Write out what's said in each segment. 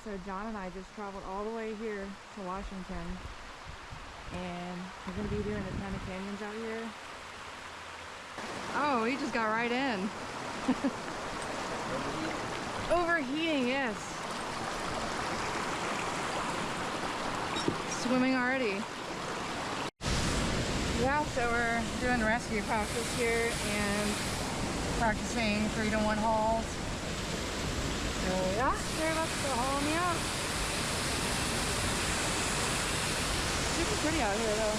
So John and I just traveled all the way here to Washington, and we're gonna be doing a ton of canyons out here. Oh, he just got right in. Overheating, yes. Swimming already. Yeah, so we're doing rescue practice here and practicing 3-to-1 hauls. So yeah, they're about to haul me out. Super pretty out here though.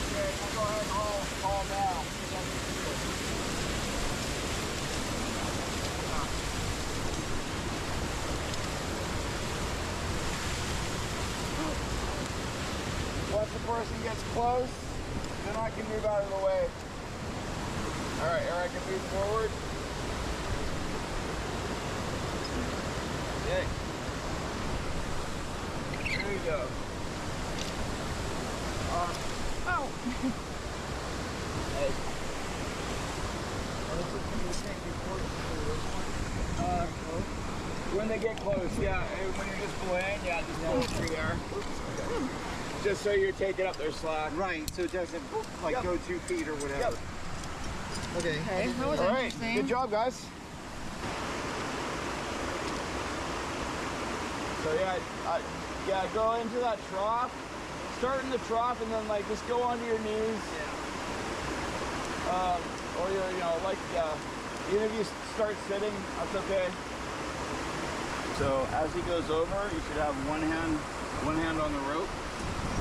Okay, I'll go ahead and haul now. Once the person gets close, then I can move out of the way. Alright, Eric can move forward. Okay. There you go. Oh! Hey. When they get close, yeah. When you're just belaying, yeah, just pull through there. Just so you're taking up their slack. Right, so it doesn't like go 2 feet or whatever. Yep. Okay. Okay, that was All right, interesting. good job, guys. So yeah, go into that trough. Start in the trough and then like just go onto your knees. Or you're, even if you start sitting, that's okay. So as he goes over, you should have one hand on the rope.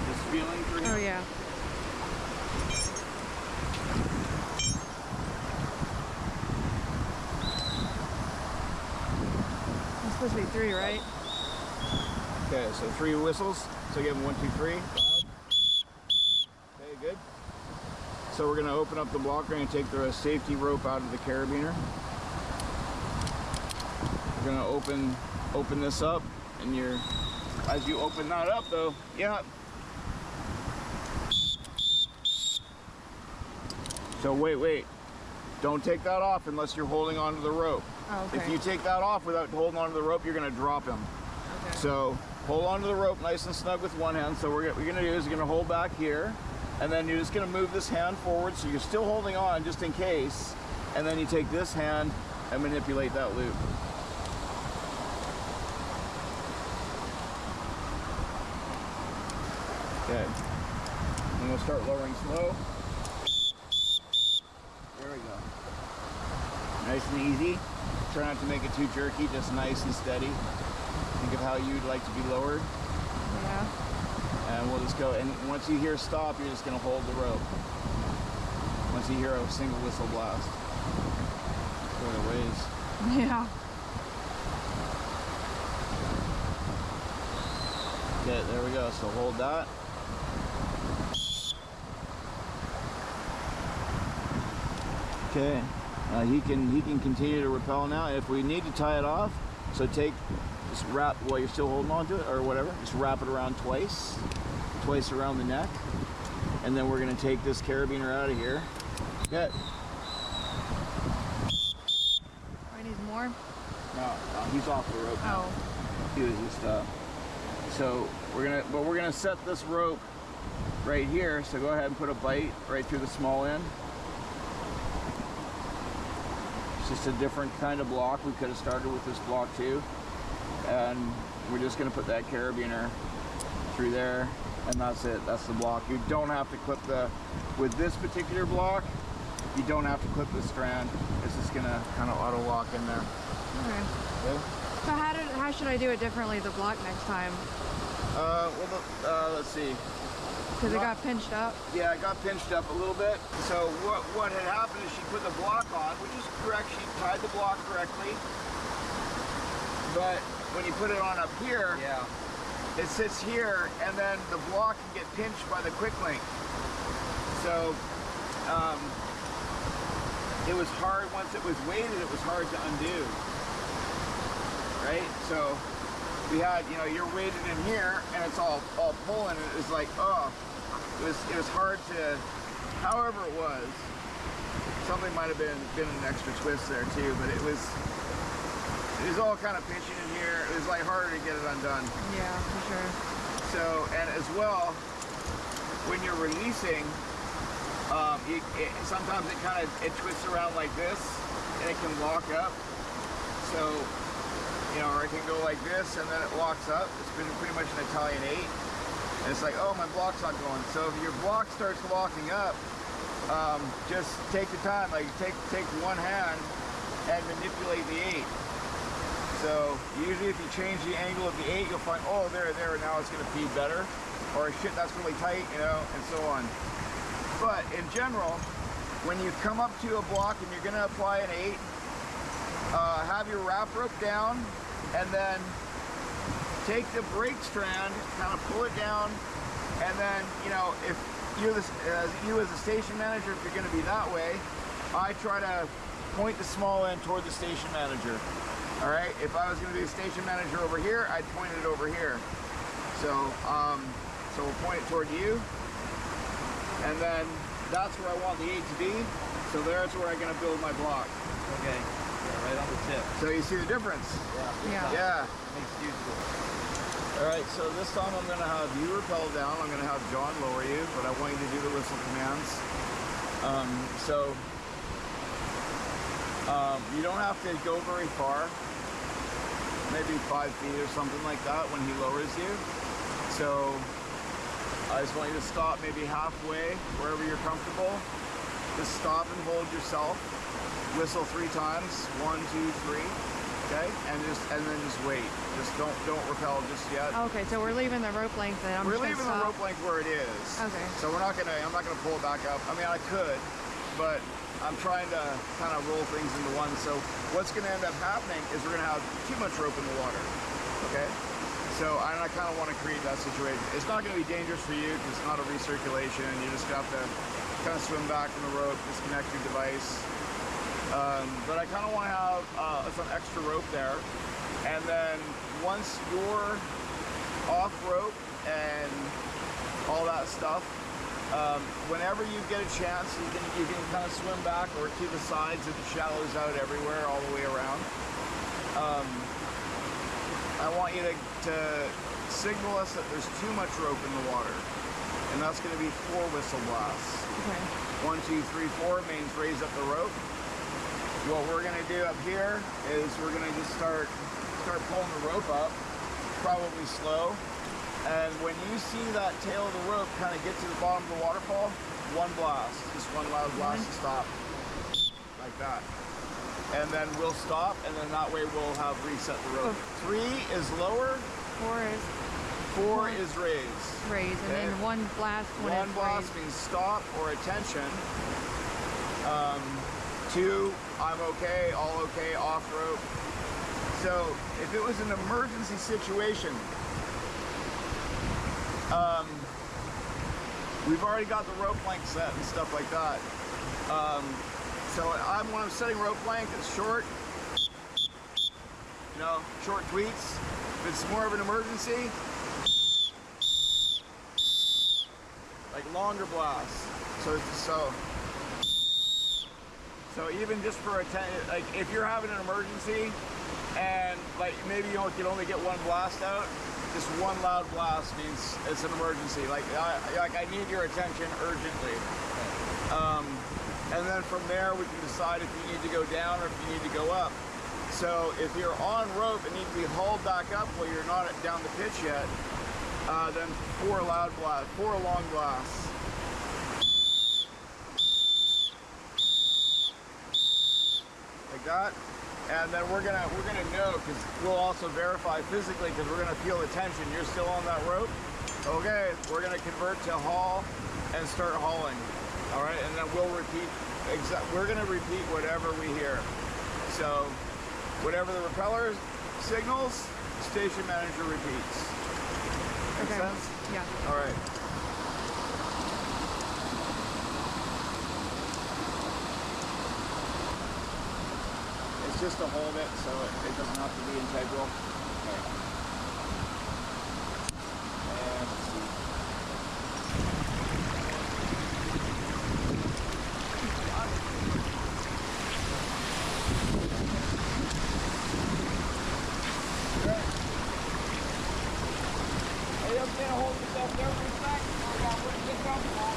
Just feeling for him. Oh yeah. It's supposed to be 3, right? Okay, so 3 whistles. So give him 1, 2, 3. Loud. Okay, good. So we're going to open up the block. We're going to take the safety rope out of the carabiner. We're going to open this up, and as you open that up though, yeah. So wait. Don't take that off unless you're holding onto the rope. Oh, okay. If you take that off without holding onto the rope, you're going to drop him. Okay. So hold onto the rope nice and snug with one hand. So what you're going to do is you're going to hold back here, and then you're just going to move this hand forward so you're still holding on just in case, and then you take this hand and manipulate that loop. Okay. I'm going to start lowering slow. There we go. Nice and easy. Try not to make it too jerky, just nice and steady. Think of how you'd like to be lowered. Yeah. And we'll just go, and once you hear stop, you're just going to hold the rope. Once you hear a single whistle blast. That's what it weighs. Yeah. Okay, there we go. So hold that. Okay, he can continue to rappel now. If we need to tie it off, so just wrap while you're still holding on to it or whatever. Just wrap it around twice around the neck, and then we're going to take this carabiner out of here. Okay. I need more. No, he's off the rope now. Oh. He was just so we're gonna set this rope right here. So go ahead and put a bite right through the small end. It's just a different kind of block. We could have started with this block too, and we're just gonna put that carabiner through there, and that's it. That's the block. You don't have to clip with this particular block. You don't have to clip the strand. It's just gonna kind of auto lock in there. Okay. Okay. So how should I do it differently, the block next time? Let's see. Because it got pinched up? Yeah, it got pinched up a little bit. So what had happened is she put the block on, which is correct. She tied the block correctly. But when you put it on up here, it sits here, and then the block can get pinched by the quick link. So it was hard once it was weighted. It was hard to undo. Right? So we had, you're weighted in here, and it's all pulling, and it's like, oh. it was hard to, however it was, something might have been an extra twist there too, but it was all kind of pinching in here. It was like harder to get it undone. Yeah, for sure. So, and as well, when you're releasing, sometimes it twists around like this, and it can lock up. So, you know, or it can go like this, and then it locks up. It's been pretty much an Italian 8. And it's like, oh, my block's not going. So if your block starts locking up, just take the time. Like, take one hand and manipulate the 8. So usually if you change the angle of the 8, you'll find, oh, there, now it's going to feed better. Or shit, that's really tight, you know, and so on. But in general, when you come up to a block and you're going to apply an 8, have your wrap rope down, and then take the brake strand, kind of pull it down, and then, you know, if you as a station manager, if you're going to be that way, I try to point the small end toward the station manager. All right, if I was going to be a station manager over here, I'd point it over here. So, so we'll point it toward you, and then that's where I want the 8 to be. So there's where I'm going to build my block. Okay. Yeah, right on the tip. So you see the difference? Yeah. Yeah. Makes a huge difference. All right, so this time I'm going to have you rappel down. I'm going to have John lower you, but I want you to do the whistle commands. You don't have to go very far, maybe 5 feet or something like that when he lowers you. So I just want you to stop maybe halfway, wherever you're comfortable. Just stop and hold yourself. Whistle 3 times, 1, 2, 3. Okay, and then just wait. Just don't rappel just yet. Okay, so we're leaving the rope length, and We're leaving the rope length where it is. Okay. So I'm not gonna pull it back up. I mean, I could, but I'm trying to kind of roll things into one. So what's gonna end up happening is we're gonna have too much rope in the water. Okay. So I kind of want to create that situation. It's not gonna be dangerous for you because it's not a recirculation. You just have to kind of swim back from the rope, disconnect your device. But I kind of want to have some extra rope there, and then once you're off rope and all that stuff, whenever you get a chance, you can kind of swim back or to the sides if the shallow's out everywhere, all the way around. I want you to signal us that there's too much rope in the water, and that's going to be 4 whistle blasts. Okay. 1, 2, 3, 4 means raise up the rope. What we're going to do up here is we're going to just start pulling the rope up, probably slow. And when you see that tail of the rope kind of get to the bottom of the waterfall, 1 blast, just 1 loud blast to stop, like that. And then we'll stop, and then that way we'll have reset the rope. 3 is lower. 4 is raise. Raise, and then 1 blast when it's 1 blast raised. means stop or attention. 2, I'm okay, all okay, off rope. So if it was an emergency situation, we've already got the rope length set and stuff like that. So when I'm setting rope length, it's short, you know, short tweets. If it's more of an emergency, like longer blasts. So even just for like if you're having an emergency and like maybe you can only get 1 blast out, just 1 loud blast means it's an emergency. Like I need your attention urgently. And then from there we can decide if you need to go down or if you need to go up. So if you're on rope and need to be hauled back up while you're not down the pitch yet, then 4 long blasts. Like that, and then we're gonna know, because we'll also verify physically, because we're gonna feel the tension. You're still on that rope. Okay, we're gonna convert to haul and start hauling. All right, and then we'll repeat. We're gonna repeat whatever we hear. So whatever the repeller signals, station manager repeats. Make sense? Yeah. All right. Just to hold it so it doesn't have to be integral. Okay. And let's see. gonna hold yourself there for a sec? Oh, God, where'd you come from?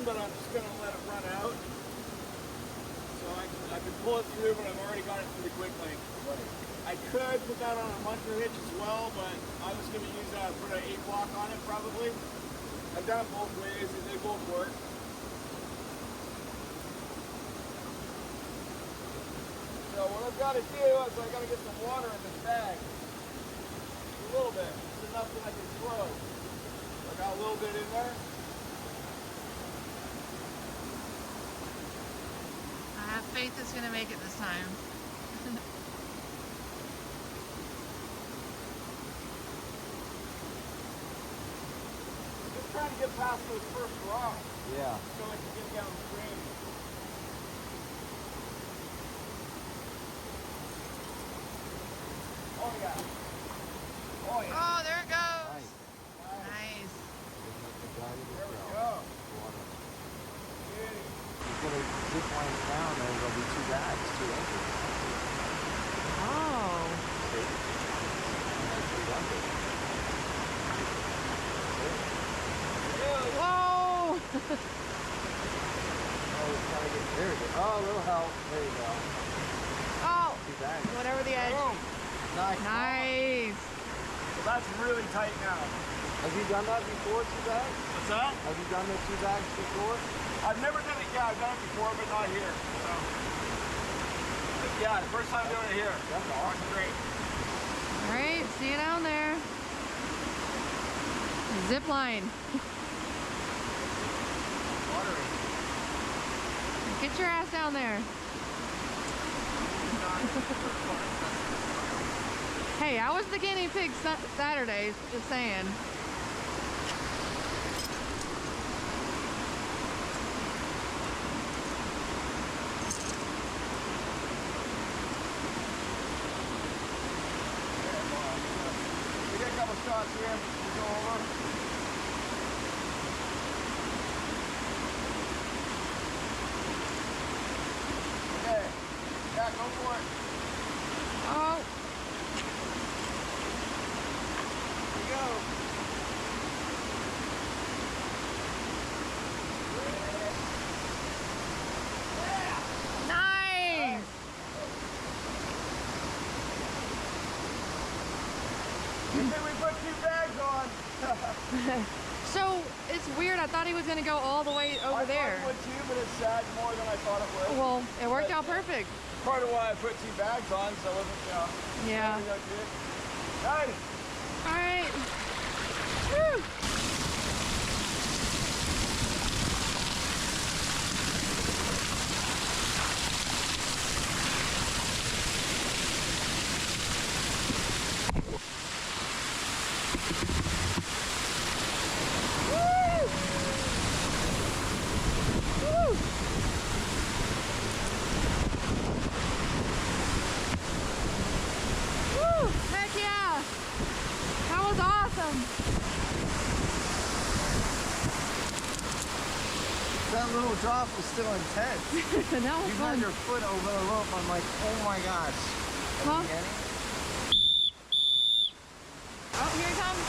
But I'm just going to let it run out. So I can pull it through, but I've already got it through the quick link. I could put that on a muncher hitch as well, but I was going to use put an 8 block on it probably. I've done it both ways and they both work. So what I've got to do is I've got to get some water in this bag. A little bit. It's enough that I can throw. I got a little bit in there. I have faith it's going to make it this time. Just trying to get past those first rocks. Yeah. So I can get downstream. Oh yeah. Oh yeah. Oh, there it goes. Nice. There we go. It's going to zip line down and there'll be 2 bags, 2 inches. Oh. See? That's 2 inches. Whoa. Oh, it's got to get, there we go. Oh, a little help. There you go. Oh. 2 bags. Whatever the edge. Boom. Nice. Nice. So that's really tight now. Have you done that before, 2 bags? What's that? Have you done the 2 bags before? I've never done it. Yeah, I've done it before, but not here. So, but yeah, first time doing it here. That's awesome. Great. All right, see you down there. Zip line. Watery. Get your ass down there. Hey, I was the guinea pig Saturdays, just saying. We get a couple shots here. We go over. Okay. Yeah, go for it. Oh. Here we go. Nice. And then we put 2 bags on. So it's weird. I thought he was going to go all the way over there. I thought it would too, but it sagged more than I thought it would. Well, it worked out perfect. Part of why I put 2 bags on, so I wasn't, you know. Yeah. Nice. All right. Woo. Heck yeah! That was awesome! That little drop was still intense. That was You fun. had your foot over the rope. I'm like, oh my gosh. Huh? Oh, here he comes.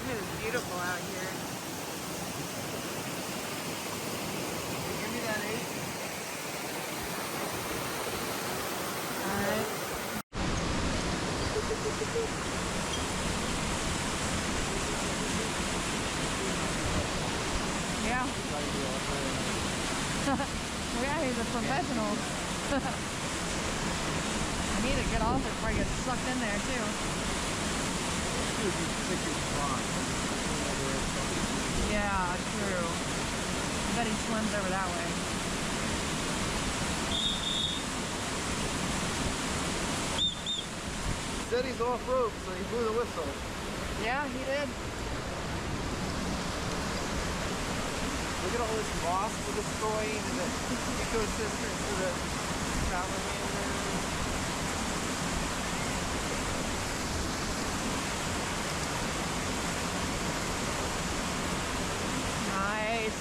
It is beautiful out here. Give me that 8. Alright. Yeah. Yeah, he's a professional. I need to get off it before I get sucked in there too. Yeah, true. I bet he swims over that way. He said he's off rope, so he blew the whistle. Yeah, he did. Look at all this moss we're destroying and the ecosystem for the salamanders. Nice.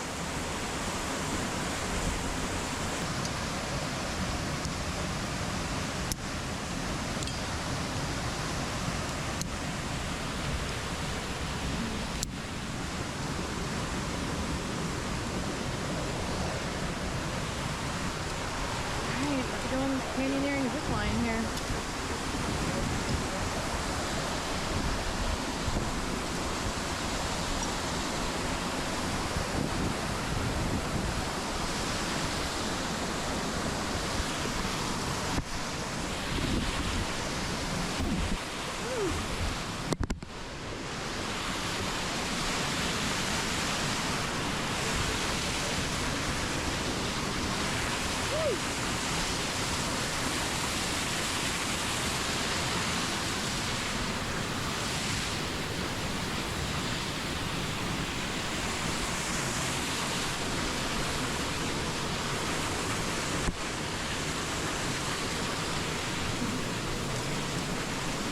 Alright, let's go on this canyoneering zip line here.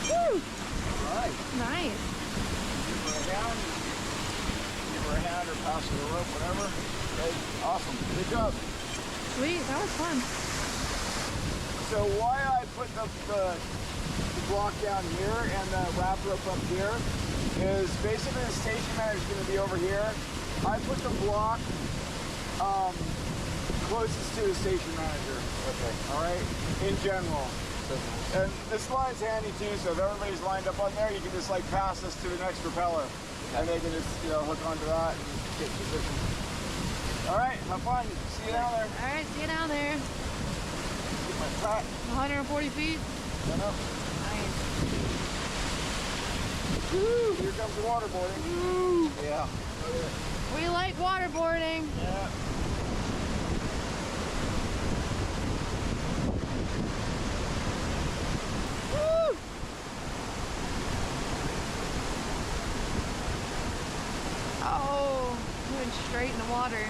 Alright. Nice. Give her a hand. Give her a hand or pass her the rope, whatever. Okay, awesome. Good job. Sweet, that was fun. So why I put the block down here and the wrap rope up here is basically the station manager is going to be over here. I put the block closest to the station manager. Okay. All right, in general. And this line's handy too, so if everybody's lined up on there, you can just like pass this to the next propeller, and they can just hook onto that and get position. All right, have fun. See you down there. Alright, see you down there. Get my track. 140 feet. Stand up. Nice. Woo! Here comes the waterboarding. Woo. Yeah. We like waterboarding. Yeah. Woo! Oh, we went straight in the water.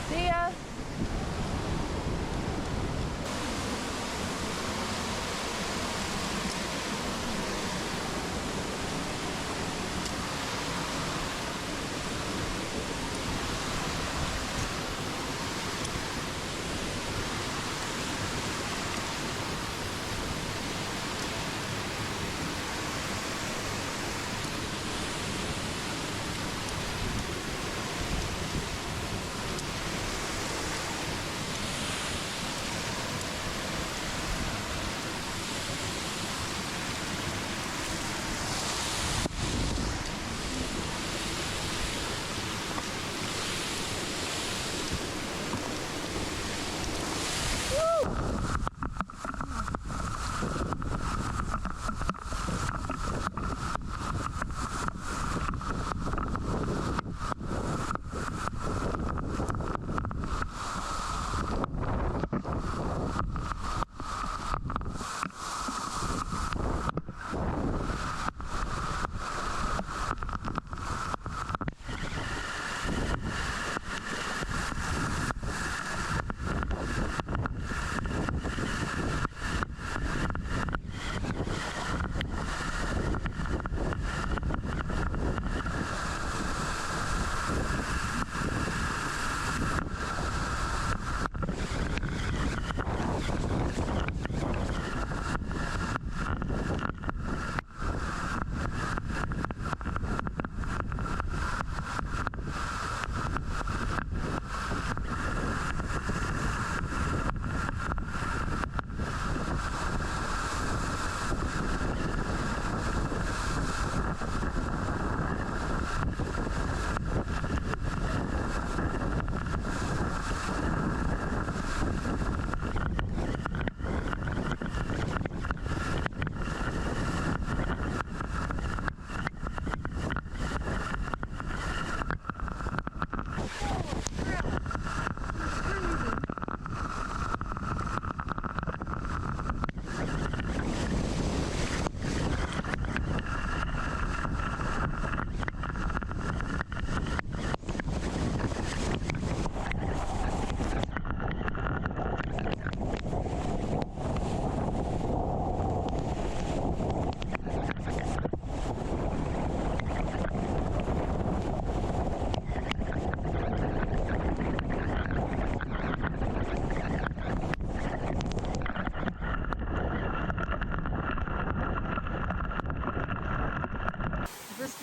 See ya.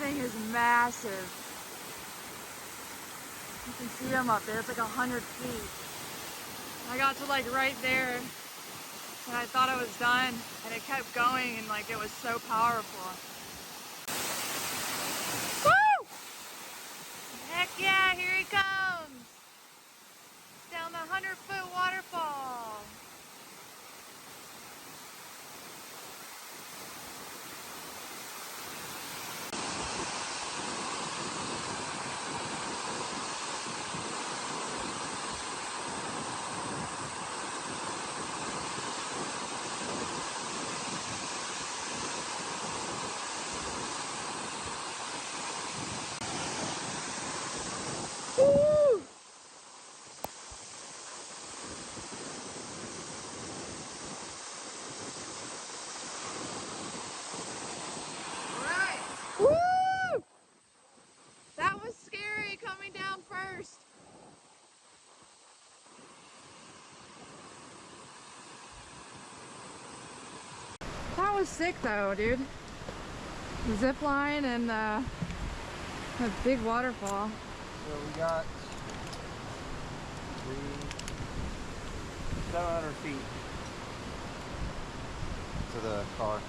thing is massive. You can see them up there. It's like 100 feet. I got to like right there and I thought I was done, and it kept going, and like it was so powerful. Woo! Heck yeah, here he comes! Down the 100-foot waterfall. Woo! Alright! Woo! That was scary coming down first. That was sick though, dude. The zip line and the big waterfall. So we got 700 feet to the car.